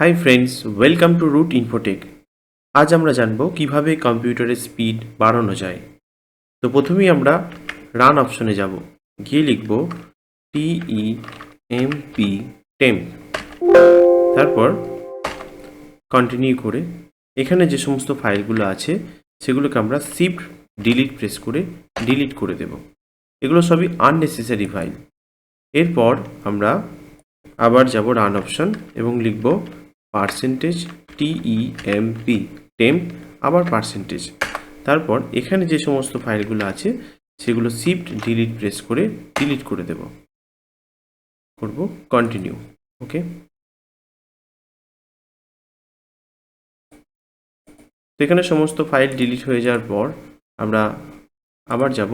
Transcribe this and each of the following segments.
High friends, welcome to Root Infotech. আজ আমরা জানব কিভাবে কম্পিউটারের স্পিড বাড়ানো যায়। তো প্রথমেই আমরা রান অপশনে যাব, গিয়ে লিখব TEMP টেম্প, তারপর কন্টিনিউ করে এখানে যে সমস্ত ফাইলগুলো আছে সেগুলোকে আমরা শিফট ডিলিট প্রেস করে ডিলিট করে দেব। এগুলো সবই আননেসেসারি ফাইল। এরপর আমরা আবার যাব রান অপশন এবং লিখব %TEMP টেম্প, আবার পার্সেন্টেজ। তারপর এখানে যে সমস্ত ফাইলগুলো আছে সেগুলো শিফট ডিলিট প্রেস করে ডিলিট করে দেব। করব কন্টিনিউ। ওকে, তো এখানে সমস্ত ফাইল ডিলিট হয়ে যাওয়ার পর আমরা আবার যাব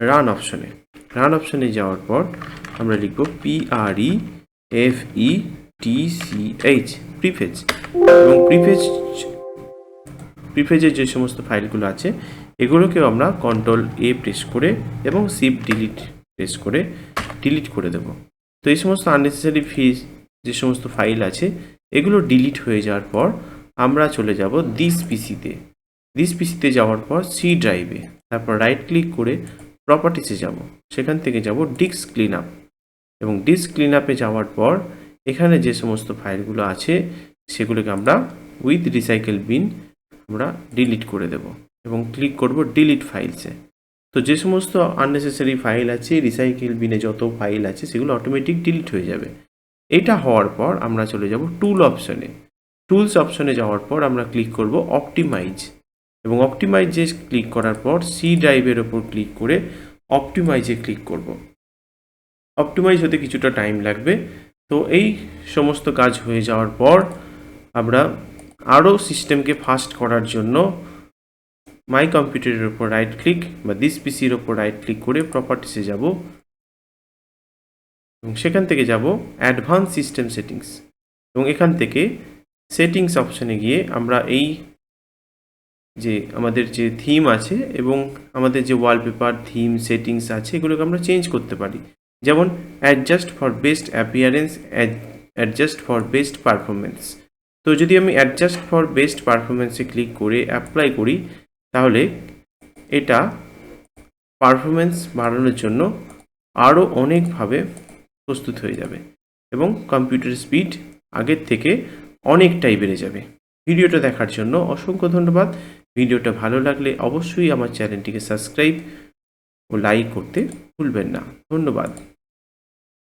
রান অপশনে। রান অপশনে যাওয়ার পর আমরা লিখব PREFETCH প্রিফেজ, এবং প্রিফেজের যে সমস্ত ফাইলগুলো আছে এগুলোকেও আমরা Ctrl+A প্রেস করে এবং শিফট ডিলিট প্রেস করে ডিলিট করে দেব। তো এই সমস্ত আননেসেসারি যে সমস্ত ফাইল আছে এগুলো ডিলিট হয়ে যাওয়ার পর আমরা চলে যাব দিস পিসিতে যাওয়ার পর সি ড্রাইভে, তারপর রাইট ক্লিক করে প্রপার্টিসে যাব, সেখান থেকে যাব ডিস্ক ক্লিন আপ, এবং ডিস্ক ক্লিন আপে যাওয়ার পর এখানে যে সমস্ত ফাইলগুলো আছে সেগুলোকে আমরা উইথ রিসাইকেল বিন আমরা ডিলিট করে দেব এবং ক্লিক করব ডিলিট ফাইলসে। তো যে সমস্ত আননেসেসারি ফাইল আছে রিসাইকেল বিনে যত ফাইল আছে সেগুলো অটোমেটিক ডিলিট হয়ে যাবে। এটা হওয়ার পর আমরা চলে যাব টুলস অপশনে যাওয়ার পর আমরা ক্লিক করব অপটিমাইজ, এবং অপটিমাইজে ক্লিক করার পর সি ড্রাইভের ওপর ক্লিক করে অপটিমাইজে ক্লিক করব। অপটিমাইজ হতে কিছুটা টাইম লাগবে। তো এই সমস্ত কাজ হয়ে যাওয়ার পর আমরা আরও সিস্টেমকে ফাস্ট করার জন্য মাই কম্পিউটারের ওপর রাইট ক্লিক বা দিস পিসির ওপর রাইট ক্লিক করে প্রপার্টিসে যাব, এবং সেখান থেকে যাব অ্যাডভান্স সিস্টেম সেটিংস, এবং এখান থেকে সেটিংস অপশনে গিয়ে আমরা এই যে আমাদের যে থিম আছে এবং আমাদের যে ওয়ালপেপার থিম সেটিংস আছে এগুলোকে আমরা চেঞ্জ করতে পারি। যেমন adjust for best appearance, adjust for best performance. তো যদি আমি অ্যাডজাস্ট ফর বেস্ট পারফরমেন্সে ক্লিক করে অ্যাপ্লাই করি তাহলে এটা পারফরমেন্স বাড়ানোর জন্য আরও অনেকভাবে প্রস্তুত হয়ে যাবে এবং কম্পিউটার স্পিড আগের থেকে অনেকটাই বেড়ে যাবে। ভিডিওটা দেখার জন্য অসংখ্য ধন্যবাদ। ভিডিওটা ভালো লাগলে অবশ্যই আমার চ্যানেলটিকে সাবস্ক্রাইব ও লাইক করতে ভুলবেন না। ধন্যবাদ।